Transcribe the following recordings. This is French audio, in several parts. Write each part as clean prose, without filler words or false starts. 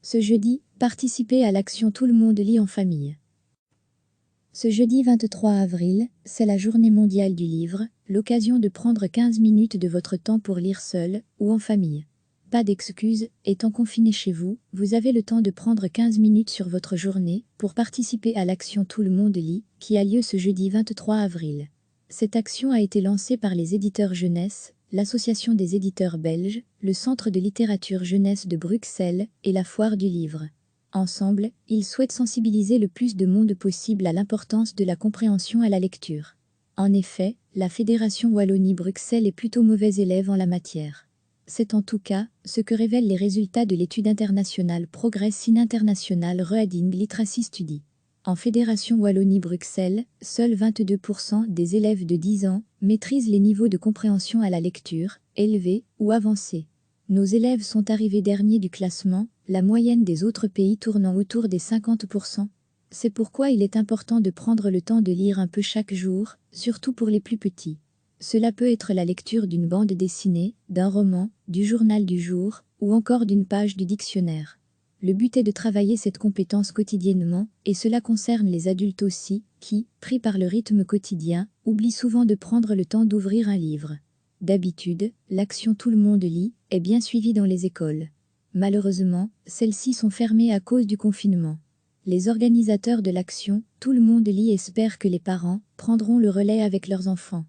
Ce jeudi, participez à l'action Tout le monde lit en famille. Ce jeudi 23 avril, c'est la journée mondiale du livre, l'occasion de prendre 15 minutes de votre temps pour lire seul ou en famille. Pas d'excuses, étant confiné chez vous, vous avez le temps de prendre 15 minutes sur votre journée pour participer à l'action Tout le monde lit, qui a lieu ce jeudi 23 avril. Cette action a été lancée par les éditeurs jeunesse, l'Association des éditeurs belges, le Centre de littérature jeunesse de Bruxelles et la Foire du livre. Ensemble, ils souhaitent sensibiliser le plus de monde possible à l'importance de la compréhension à la lecture. En effet, la Fédération Wallonie-Bruxelles est plutôt mauvais élève en la matière. C'est en tout cas ce que révèlent les résultats de l'étude internationale Progress in International Reading Literacy Study. En Fédération Wallonie-Bruxelles, seuls 22% des élèves de 10 ans maîtrisent les niveaux de compréhension à la lecture, élevés ou avancés. Nos élèves sont arrivés derniers du classement, la moyenne des autres pays tournant autour des 50%. C'est pourquoi il est important de prendre le temps de lire un peu chaque jour, surtout pour les plus petits. Cela peut être la lecture d'une bande dessinée, d'un roman, du journal du jour, ou encore d'une page du dictionnaire. Le but est de travailler cette compétence quotidiennement, et cela concerne les adultes aussi, qui, pris par le rythme quotidien, oublient souvent de prendre le temps d'ouvrir un livre. D'habitude, l'action Tout le monde lit est bien suivie dans les écoles. Malheureusement, celles-ci sont fermées à cause du confinement. Les organisateurs de l'action Tout le monde lit espèrent que les parents prendront le relais avec leurs enfants.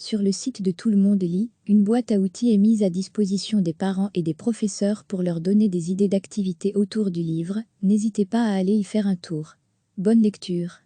Sur le site de Tout le monde lit, une boîte à outils est mise à disposition des parents et des professeurs pour leur donner des idées d'activités autour du livre. N'hésitez pas à aller y faire un tour. Bonne lecture.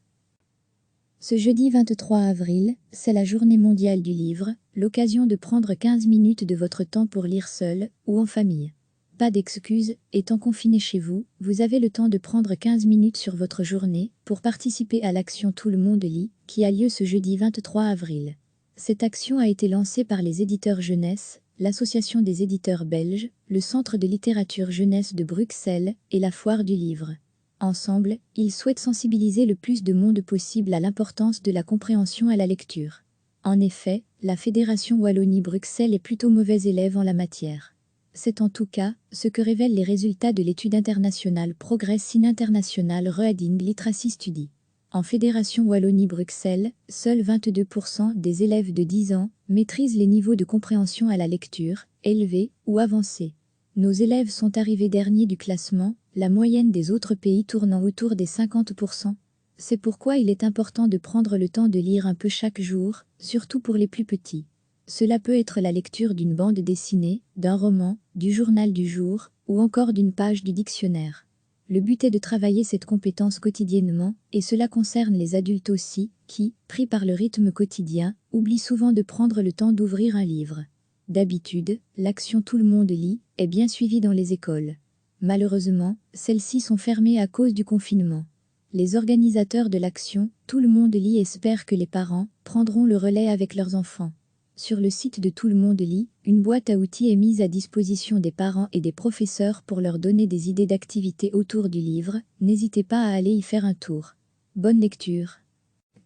Ce jeudi 23 avril, c'est la journée mondiale du livre, l'occasion de prendre 15 minutes de votre temps pour lire seul ou en famille. Pas d'excuses, étant confiné chez vous, vous avez le temps de prendre 15 minutes sur votre journée pour participer à l'action Tout le monde lit, qui a lieu ce jeudi 23 avril. Cette action a été lancée par les éditeurs jeunesse, l'Association des éditeurs belges, le Centre de littérature jeunesse de Bruxelles et la Foire du livre. Ensemble, ils souhaitent sensibiliser le plus de monde possible à l'importance de la compréhension à la lecture. En effet, la Fédération Wallonie-Bruxelles est plutôt mauvais élève en la matière. C'est en tout cas ce que révèlent les résultats de l'étude internationale Progress in International Reading Literacy Study. En Fédération Wallonie-Bruxelles, seuls 22% des élèves de 10 ans maîtrisent les niveaux de compréhension à la lecture, élevés ou avancés. Nos élèves sont arrivés derniers du classement, la moyenne des autres pays tournant autour des 50%. C'est pourquoi il est important de prendre le temps de lire un peu chaque jour, surtout pour les plus petits. Cela peut être la lecture d'une bande dessinée, d'un roman, du journal du jour, ou encore d'une page du dictionnaire. Le but est de travailler cette compétence quotidiennement, et cela concerne les adultes aussi, qui, pris par le rythme quotidien, oublient souvent de prendre le temps d'ouvrir un livre. D'habitude, l'action Tout le monde lit est bien suivie dans les écoles. Malheureusement, celles-ci sont fermées à cause du confinement. Les organisateurs de l'action Tout le monde lit espèrent que les parents prendront le relais avec leurs enfants. Sur le site de Tout le monde lit, une boîte à outils est mise à disposition des parents et des professeurs pour leur donner des idées d'activités autour du livre. N'hésitez pas à aller y faire un tour. Bonne lecture.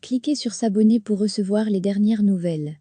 Cliquez sur s'abonner pour recevoir les dernières nouvelles.